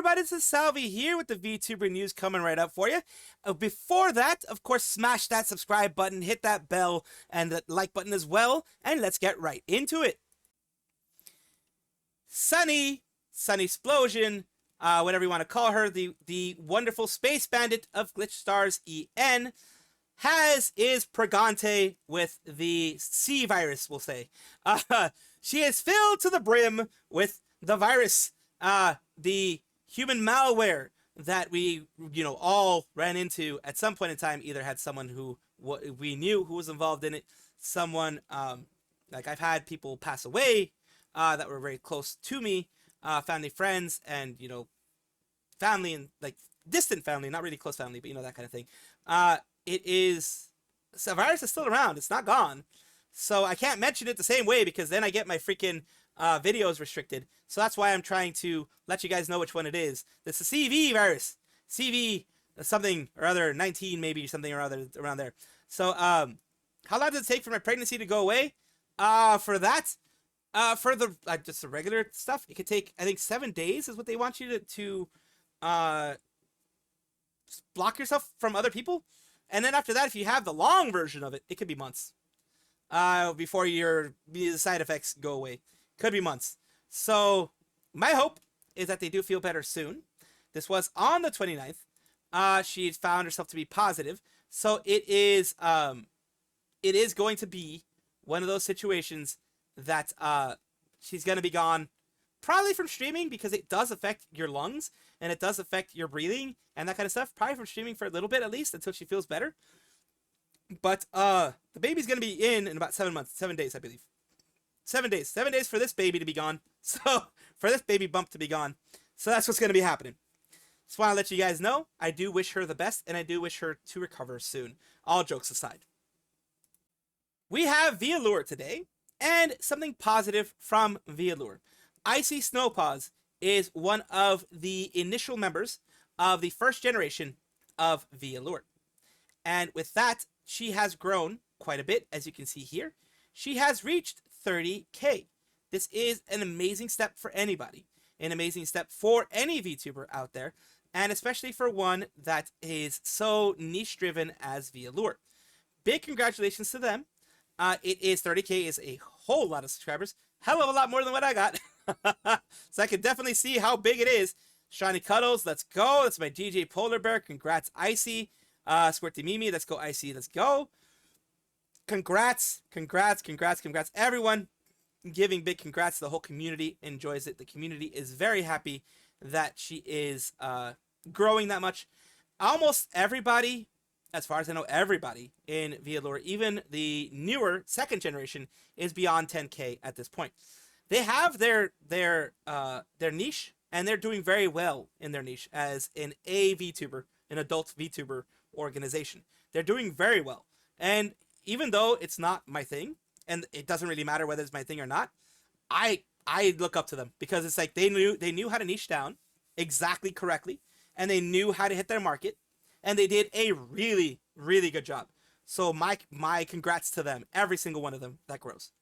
everybody, this is Salvi here with the VTuber news coming right up for you. Before that, of course, smash that subscribe button, hit that bell, and the like button as well, and let's get right into it. SunnySplosion, whatever you want to call her, the wonderful space bandit of Glitch Stars EN, is Pregante with the C virus, we'll say. She is filled to the brim with the virus, the human malware that we, all ran into at some point in time. Either had someone who we knew who was involved in it, someone, like I've had people pass away that were very close to me, family, friends, and, family and, like, distant family, not really close family, but, that kind of thing. The virus is still around. It's not gone. So I can't mention it the same way because then I get my freaking videos restricted. So that's why I'm trying to let you guys know which one it is. It's the CV virus. CV something or other, 19 maybe, something or other around there. So how long does it take for my pregnancy to go away? For that, for the just the regular stuff, it could take, I think, 7 days is what they want you to block yourself from other people. And then after that, if you have the long version of it, it could be months before the side effects go away. Could be months. So my hope is that they do feel better soon. This was on the 29th. She found herself to be positive. So it is going to be one of those situations that she's going to be gone probably from streaming because it does affect your lungs and it does affect your breathing and that kind of stuff. Probably from streaming for a little bit at least until she feels better. But the baby's going to be in about 7 months, 7 days, I believe. 7 days. 7 days for this baby to be gone. So, for this baby bump to be gone. So that's what's going to be happening. Just want to let you guys know, I do wish her the best, and I do wish her to recover soon. All jokes aside. We have VAllure today, and something positive from VAllure. Icey Snowpaws is one of the initial members of the first generation of VAllure. And with that, she has grown quite a bit, as you can see here. She has reached 30K. This is an amazing step for anybody. An amazing step for any VTuber out there. And especially for one that is so niche-driven as VAllure. Big congratulations to them. 30K is a whole lot of subscribers. Hell of a lot more than what I got. So I can definitely see how big it is. Shiny Cuddles, let's go. That's my DJ Polar Bear. Congrats, Icy. Squirty Mimi, let's go, Icy. Let's go. Congrats. Everyone giving big congrats. The whole community enjoys it. The community is very happy that she is growing that much. Almost everybody, as far as I know, everybody in VAllure, even the newer second generation, is beyond 10K at this point. They have their niche, and they're doing very well in their niche as an VTuber, an adult VTuber organization. They're doing very well. And even though it's not my thing, and it doesn't really matter whether it's my thing or not, I look up to them because it's like they knew how to niche down exactly correctly, and they knew how to hit their market, and they did a really, really good job. So my congrats to them, every single one of them that grows.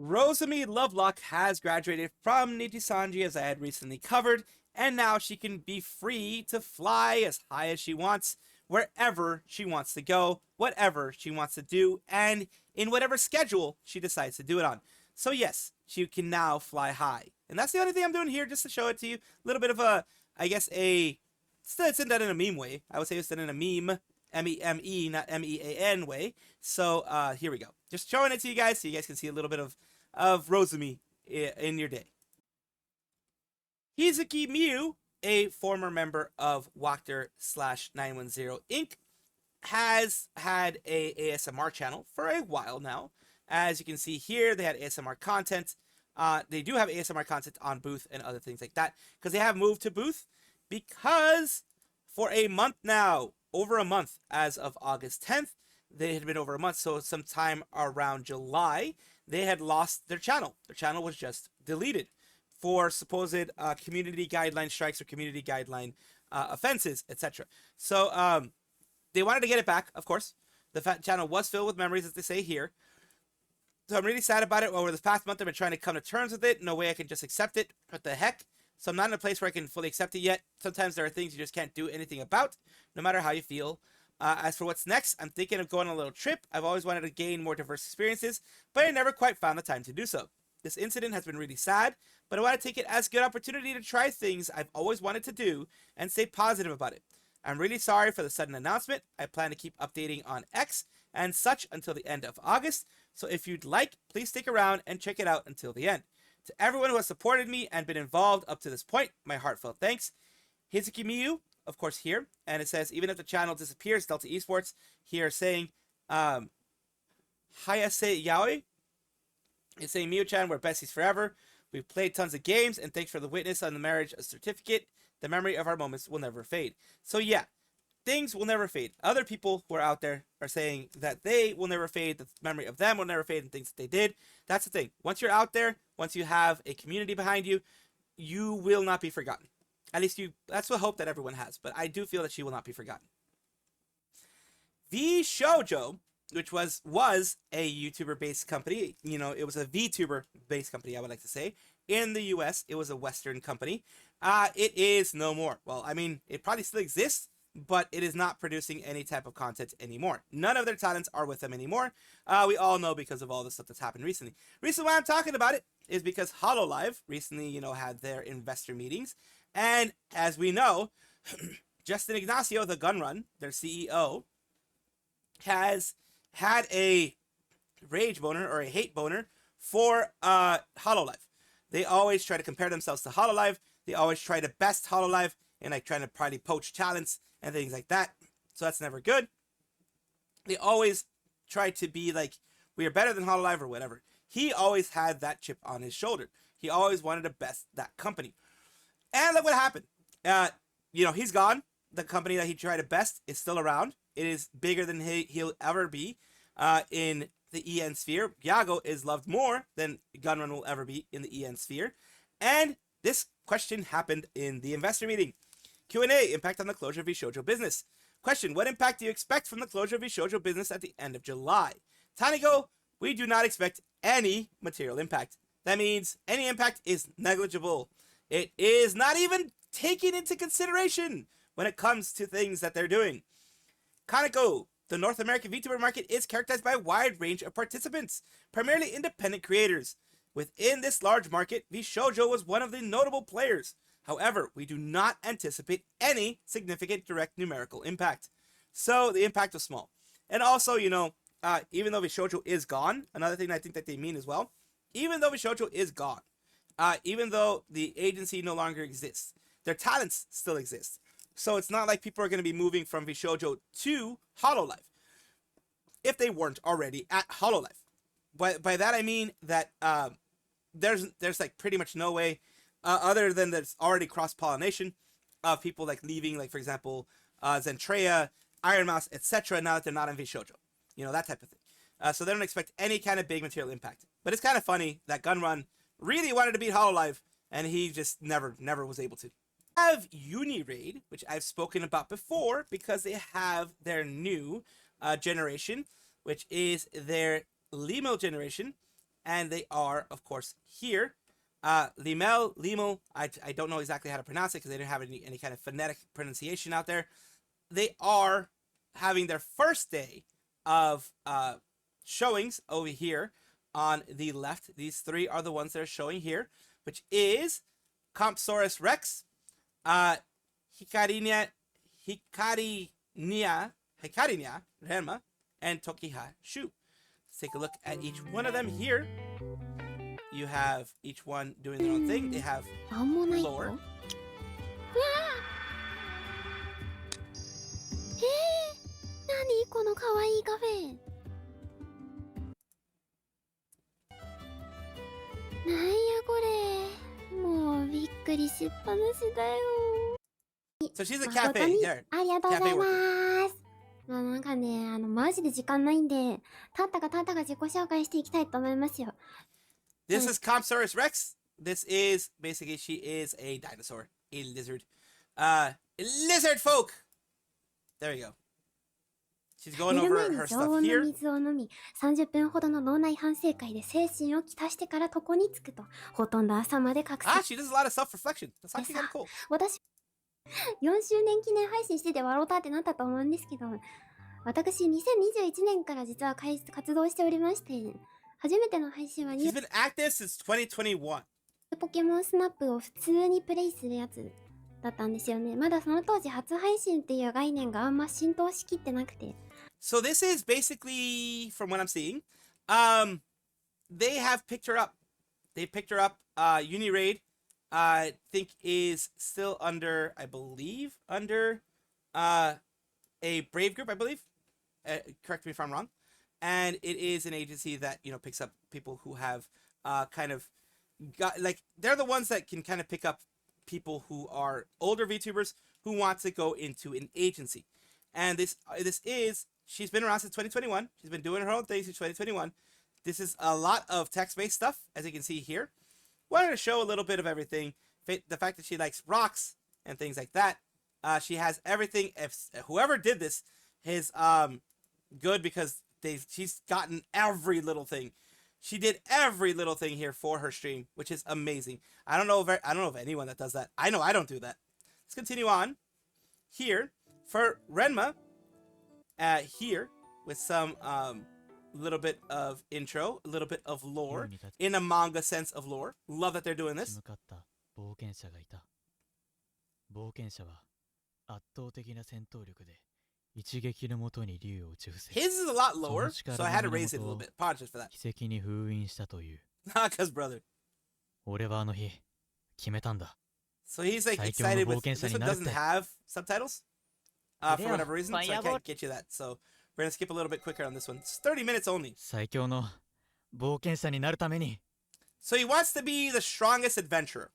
Rosemi Lovelock has graduated from Nijisanji, as I had recently covered, and now she can be free to fly as high as she wants, wherever she wants to go, whatever she wants to do, and in whatever schedule she decides to do it on. So yes, she can now fly high. And that's the only thing I'm doing here, just to show it to you. A little bit of a, I guess, it's done in a meme way. I would say it's done in a meme, M-E-M-E, not M-E-A-N way. So here we go. Just showing it to you guys so you guys can see a little bit of Rosemi in your day. Hizuki Miu, a former member of Wactor /910 Inc., has had a ASMR channel for a while now. As you can see here, they had ASMR content. They do have ASMR content on Booth and other things like that, because they have moved to Booth because for a month now, over a month as of August 10th, they had been over a month, so sometime around July, they had lost their channel. Their channel was just deleted for supposed community guideline strikes or community guideline offenses, etc. So they wanted to get it back, of course. The channel was filled with memories, as they say here. So I'm really sad about it. Over this past month, I've been trying to come to terms with it. No way I can just accept it. What the heck? so I'm not in a place where I can fully accept it yet. Sometimes there are things you just can't do anything about, no matter how you feel. As for what's next, I'm thinking of going on a little trip. I've always wanted to gain more diverse experiences, but I never quite found the time to do so. This incident has been really sad, but I want to take it as a good opportunity to try things I've always wanted to do and stay positive about it. I'm really sorry for the sudden announcement. I plan to keep updating on X and such until the end of August, so if you'd like, please stick around and check it out until the end. To everyone who has supported me and been involved up to this point, my heartfelt thanks. Hizuki Miyu, of course, here, and it says, even if the channel disappears, Delta Esports here saying, Hayase Yaoi is saying, Miyu-chan, we're besties forever. We've played tons of games, and thanks for the witness on the marriage certificate. The memory of our moments will never fade. So yeah, things will never fade. Other people who are out there are saying that they will never fade, the memory of them will never fade, and things that they did. That's the thing. Once you're out there, once you have a community behind you, you will not be forgotten. At least that's the hope that everyone has, but I do feel that she will not be forgotten. VShojo, which was a YouTuber-based company, it was a VTuber-based company, I would like to say. In the US, it was a Western company. It is no more. Well, I mean, it probably still exists, but it is not producing any type of content anymore. None of their talents are with them anymore. We all know because of all the stuff that's happened recently. Reason why I'm talking about it is because HoloLive recently, had their investor meetings. And as we know, Justin Ignacio, the Gunrun, their CEO, has had a rage boner or a hate boner for HoloLive. They always try to compare themselves to HoloLive. They always try to best HoloLive and like trying to probably poach talents and things like that. So that's never good. They always try to be like, we are better than HoloLive or whatever. He always had that chip on his shoulder. He always wanted to best that company. And look what happened. He's gone. The company that he tried to best is still around. It is bigger than he'll ever be in the EN sphere. Yago is loved more than Gunrun will ever be in the EN sphere. And this question happened in the investor meeting. Q&A, impact on the closure of VShojo business. Question, what impact do you expect from the closure of VShojo business at the end of July? Tanigo, we do not expect any material impact. That means any impact is negligible. It is not even taken into consideration when it comes to things that they're doing. Kaneko, the North American VTuber market is characterized by a wide range of participants, primarily independent creators. Within this large market, VShojo was one of the notable players. However, we do not anticipate any significant direct numerical impact. So the impact was small. And also, even though VShojo is gone, another thing I think that they mean as well, even though VShojo is gone, even though the agency no longer exists, their talents still exist. So it's not like people are going to be moving from VShojo to HoloLive if they weren't already at HoloLive. By that I mean that there's like pretty much no way other than there's already cross-pollination of people like leaving, like for example, Zentrea, Iron Mouse, etc. now that they're not in VShojo. That type of thing. So they don't expect any kind of big material impact. But it's kind of funny that Gunrun really wanted to beat HoloLive, and he just never was able to. Have Uniraid, which I've spoken about before because they have their new generation, which is their Limo generation, and they are, of course, here. Limo, I don't know exactly how to pronounce it because they didn't have any kind of phonetic pronunciation out there. They are having their first day of showings over here on the left. These three are the ones that are showing here, which is Compsaurus Rex, Hikarinia Renma, and Tokiha Shu. Let's take a look at each one of them here. You have each one doing their own thing. They have lore. So she's a cafe. There. Cafe worker. なんかね、マジで時間ないんで、タンタが自己紹介していきたいと思いますよ。This is Compsaurus Rex. This is basically she is a dinosaur, a lizard, lizard folk. There you go. She's going 寝る over 前に her 常 stuff 温の here. 水を飲み、30分ほどの脳内反省会で精神を浸してから床に着くと、ほとんど朝まで覚 Ah, 醒。 she does a lot of self-reflection. That's actually kind of cool. 私、4周年記念配信してて笑うたってなったと思うんですけど、私、2021年から実は活動しておりまして、初めての配信は She's been active since 2021. ポケモンスナップを普通にプレイするやつだったんですよね。まだその当時初配信っていう概念があんま浸透しきってなくて。So this is basically, from what I'm seeing, they have picked her up. They picked her up. Uniraid, I think, is still under, I believe, under a Brave group, I believe. Correct me if I'm wrong. And it is an agency that, you know, picks up people who have kind of got, like, they're the ones that can kind of pick up people who are older VTubers who want to go into an agency. And this is, she's been around since 2021. She's been doing her own thing since 2021. This is a lot of text-based stuff, as you can see here. Wanted to show a little bit of everything. The fact that she likes rocks and things like that. She has everything. If whoever did this is good, because she's gotten every little thing. She did every little thing here for her stream, which is amazing. I don't know of anyone that does that. I know I don't do that. Let's continue on. Here for Renma, here with some little bit of intro, a little bit of lore in a manga sense of lore. Love that they're doing this. 冒険者がいた。冒険者は圧倒的な戦闘力で一撃のもとに竜を打ち伏せ。 His is a lot lower, so I had to raise it a little bit. Apologies for that. 奇跡に封印したという。Cause brother. 俺はあの日決めたんだ。 So he's like 最強の excited 冒 with 険者 this に one なるって。 doesn't have subtitles for whatever reason, so I can't get you that. So we're gonna skip a little bit quicker on this one. It's 30 minutes only. 最強の冒険者になるために。 So he wants to be the strongest adventurer.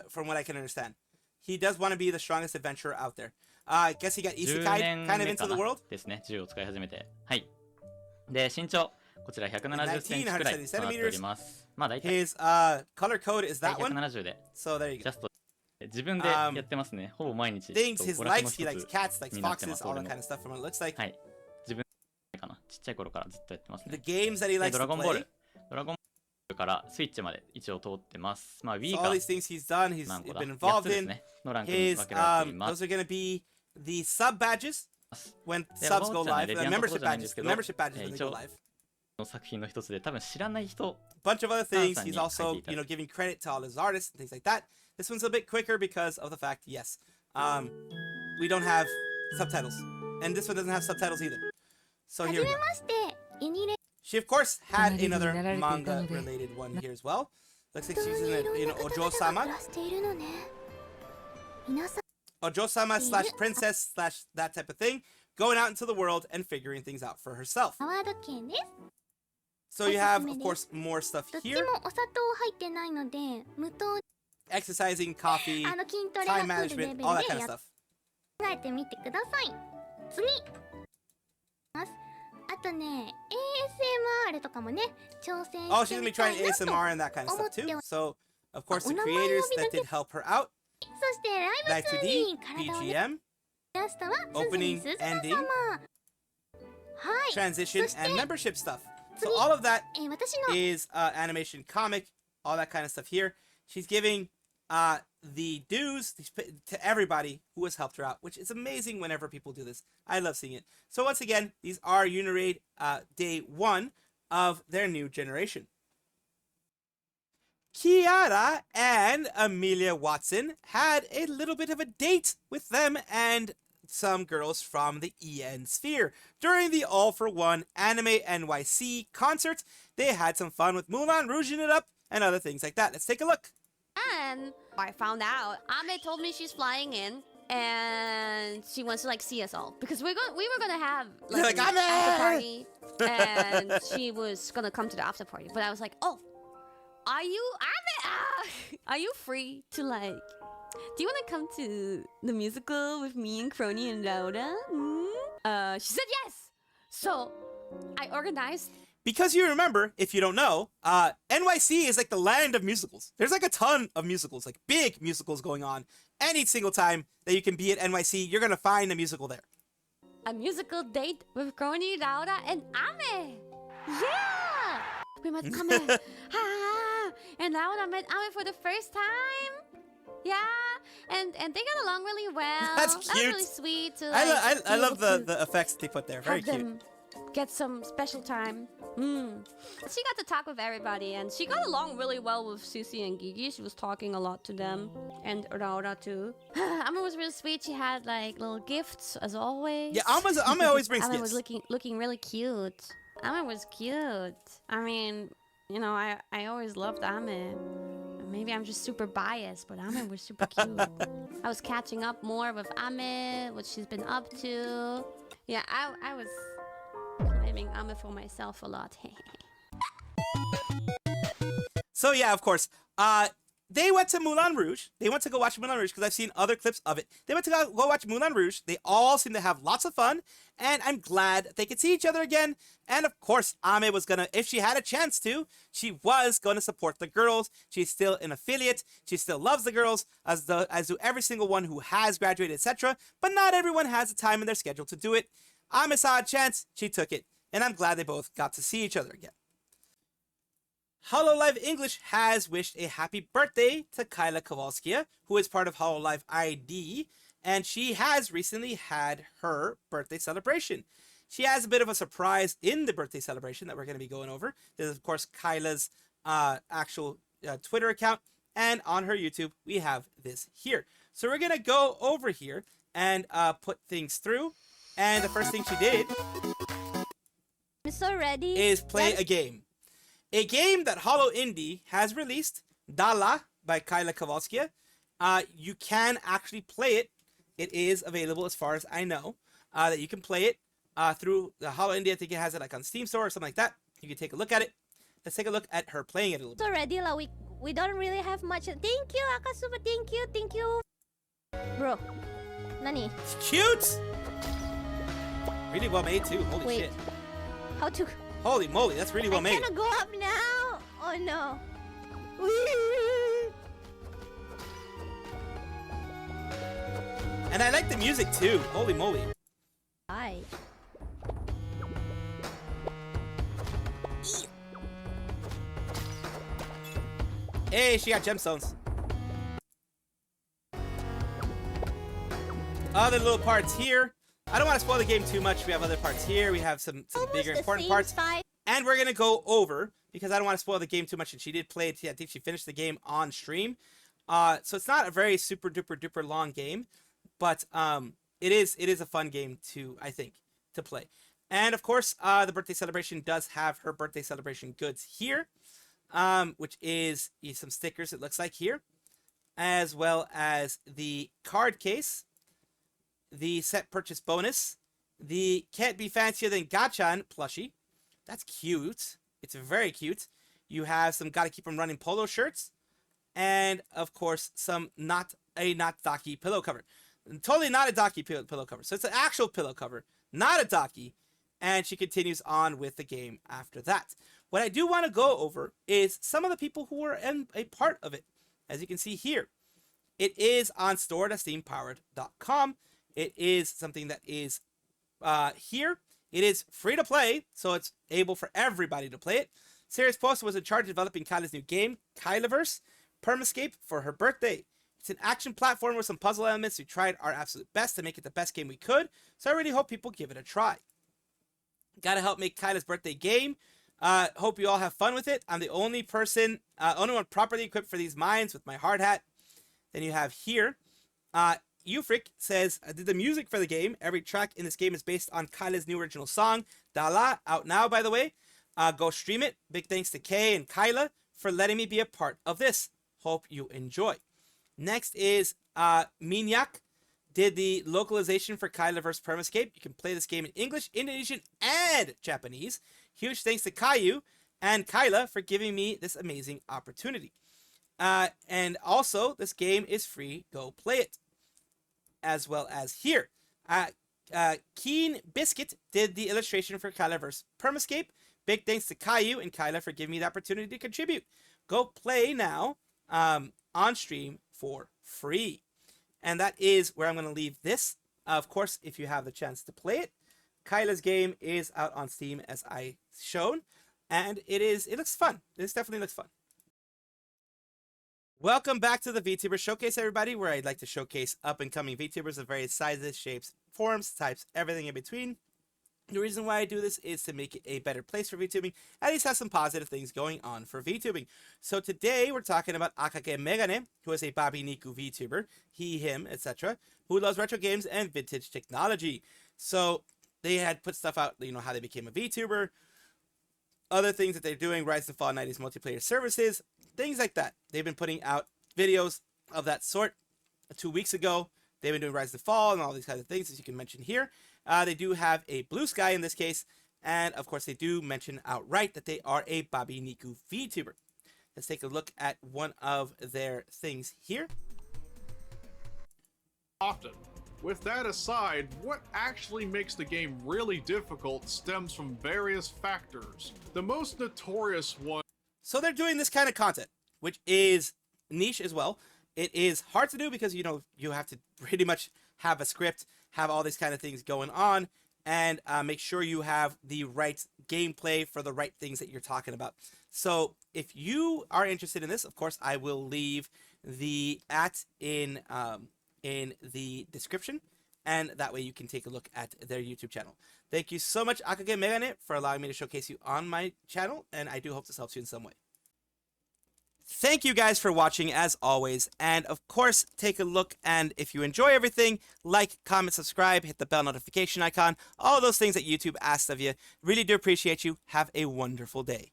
From what I can understand, he does want to be the strongest adventurer out there. I guess he got isekai kind of into the world. ですね。銃を使い始めて。はい。で、身長。こちら170センチくらいとなっております。まあ大体。 His color code is that one. 170で。So there you ジ go. ャスト。自分でやってますね。ほぼ毎日。 Things, his 娯楽 likes, の he likes 一つ cats, likes になってま foxes, す。 all 俺 that も kind of stuff from what it looks like. はい。自分かな。ちっちゃい頃からずっとやってます The ね。 games that he で likes ドラ to ゴンボー play. ル。ドラゴンボールからスイッチまで一応通ってます。まあ Wii So か all these things he's done, he's 何個だ been 8 involved つです in. ね。のランクに His 分けられていま those す。 are gonna be the sub badges when で subs go おばあちゃん live. ね、レ The ディアントこと membership じゃないんで badges, す the けど、 membership badges when they 一 go 応 live. の作品の一つで多分知らない人 Bunch of other things. Sansan He's に also, 書いていただ you know, giving credit to all his artists and things like that. This one's a bit quicker because of the fact, yes, we don't have subtitles, and this one doesn't have subtitles either. So は here じ we め go. まして、ユニレ She of course had 隣に another なられていたので。 manga-related one here as well. Looks like 本当 she's に in いろ a, ん you な know, 方々が Ojo-sama. 暮らしているのね。皆さん、 Ojo-sama slash princess slash that type of thing, going out into the world and figuring things out for herself. パワード系です。 So you have, of course, more stuff どっち here. もお砂糖入ってないので、無糖 Exercising, coffee, 筋トレ time が来るレ management, ベ all ル that で kind of やっ stuff. 考えてみてください。次ますあとね、ASMR とかもね、挑戦 Oh, し she's て gonna be みた trying いなと。 ASMR and that kind of stuff too. So, of course, the creators that did help her out, そしてライブ Live 中 2D, に体をね BGM, 出したは opening, すず ending, 様。はい。 transition, So and stay- membership stuff. So all of that 私の is animation, comic, all that kind of stuff here. She's giving the dues to everybody who has helped her out, which is amazing whenever people do this. I love seeing it. So once again, these are Uniraid day 1 of their new generation. Kiara and Amelia Watson had a little bit of a date with them and some girls from the EN sphere. During the All for One Anime NYC concert, they had some fun with Moulin Rouging it up and other things like that. Let's take a look. And I found out Ame told me she's flying in and she wants to like see us all because we were gonna have You're like, an "Ame!" after party and she was gonna come to the after party, but I was like, oh, are you Ame? Are you free to like? Do you want to come to the musical with me and Crony and Laura? She said yes. So I organized. Because you remember, if you don't know, NYC is like the land of musicals. There's like a ton of musicals, like big musicals going on. Any single time that you can be at NYC, you're going to find a musical there. a musical date with Kroni, Laura, and Ame. Yeah! We met Ame. And Laura met Ame for the first time. Yeah, and they got along really well. That's That was cute. really sweet. To, I love the effects they put there. Very have cute. them get some special time. She got to talk with everybody, and she got along really well with Susie and Gigi. She was talking a lot to them, and Aura too. Ame was really sweet. She had like little gifts as always. Yeah, Ame always brings Ame gifts. was looking really cute. Ame was cute. I mean, you know, I always loved Ame. Maybe I'm just super biased, but Ame was super cute. I was catching up more with Ame, what she's been up to. Yeah, I was claiming Ame for myself a lot. So yeah, of course. They went to Moulin Rouge. They went to go watch Moulin Rouge because I've seen other clips of it. They went to go watch Moulin Rouge. They all seem to have lots of fun, and I'm glad they could see each other again. And of course, Ame was gonna, if she had a chance to, she was gonna support the girls. She's still an affiliate. She still loves the girls, as do every single one who has graduated, etc. But not everyone has the time in their schedule to do it. Ame saw a chance. She took it, and I'm glad they both got to see each other again. HoloLive English has wished a happy birthday to Kaela Kowalskia, who is part of HoloLive ID, and she has recently had her birthday celebration. She has a bit of a surprise in the birthday celebration that we're going to be going over. This is, of course, Kaela's actual Twitter account, and on her YouTube, we have this here. So we're going to go over here and put things through, and the first thing she did I'm so ready. is play a game. A game that Holo Indie has released, Dala by Kaela Kowalskia. You can actually play it. It is available as far as I know. That you can play it through the Holo Indie. I think it has it like on Steam Store or something like that. You can take a look at it. Let's take a look at her playing it a little bit. So ready, la. We don't really have much. Thank you, Akasuba. Thank you. Bro, nani? It's cute! Really well made too. Holy Wait. shit. How to? Holy moly, that's really well I made. cannot go up now. Oh no. And I like the music too. Holy moly. Hi. Hey, she got gemstones. Other little parts here. I don't want to spoil the game too much. We have other parts here. We have some bigger important parts. And we're going to go over, because I don't want to spoil the game too much, and she did play it. I think she finished the game on stream. So it's not a very super duper duper long game, but it is a fun game to, I think, to play. And of course, the birthday celebration does have her birthday celebration goods here, which is some stickers, it looks like here, as well as the card case, the set purchase bonus, the can't be fancier than Gachan plushie. That's cute. It's very cute. You have some gotta keep them running polo shirts, and of course some not Daki pillow cover. Totally not a Daki pillow cover. So it's an actual pillow cover, not a Daki. And she continues on with the game after that. What I do want to go over is some of the people who were a part of it. As you can see here, it is on store.steampowered.com. It is something that is here. It is free to play, so it's able for everybody to play it. Serious Poster was in charge of developing Kaela's new game, Kaelaverse Permascape, for her birthday. It's an action platform with some puzzle elements. We tried our absolute best to make it the best game we could, so I really hope people give it a try. Gotta help make Kaela's birthday game. Hope you all have fun with it. I'm the only one properly equipped for these mines with my hard hat. Then you have here, Ufric says, I did the music for the game. Every track in this game is based on Kaela's new original song, Dala, out now, by the way. Go stream it. Big thanks to Kay and Kaela for letting me be a part of this. Hope you enjoy. Next is Minyak did the localization for Kaelaverse Permascape. You can play this game in English, Indonesian, and Japanese. Huge thanks to Caillou and Kaela for giving me this amazing opportunity. And also, this game is free. Go play it. As well as here. Keen Biscuit did the illustration for Kaelaverse Permascape. Big thanks to Caillou and Kaela for giving me the opportunity to contribute. Go play now on stream for free. And that is where I'm going to leave this. Of course, if you have the chance to play it, Kaela's game is out on Steam, as I shown, and it looks fun. This definitely looks fun. Welcome back to the VTuber Showcase, everybody, where I'd like to showcase up-and-coming VTubers of various sizes, shapes, forms, types, everything in between. The reason why I do this is to make it a better place for VTubing, at least have some positive things going on for VTubing. So today we're talking about Akage Megane, who is a Babi Niku VTuber, he, him, etc., who loves retro games and vintage technology. So they had put stuff out, you know, how they became a VTuber, other things that they're doing, Rise and Fall 90s multiplayer services, things like that. They've been putting out videos of that sort. 2 weeks ago, they've been doing Rise and Fall and all these kinds of things, as you can mention here. They do have a blue sky in this case, and of course they do mention outright that they are a Babi Niku VTuber. Let's take a look at one of their things here. Often. With that aside, what actually makes the game really difficult stems from various factors. The most notorious one... So they're doing this kind of content, which is niche as well. It is hard to do because, you know, you have to pretty much have a script, have all these kind of things going on, and make sure you have the right gameplay for the right things that you're talking about. So if you are interested in this, of course, I will leave the in the description, and that way you can take a look at their YouTube channel. Thank you so much, Akage Megane, for allowing me to showcase you on my channel, and I do hope this helps you in some way. Thank you guys for watching, as always, and of course, take a look, and if you enjoy everything, like, comment, subscribe, hit the bell notification icon, all those things that YouTube asks of you. Really do appreciate you. Have a wonderful day.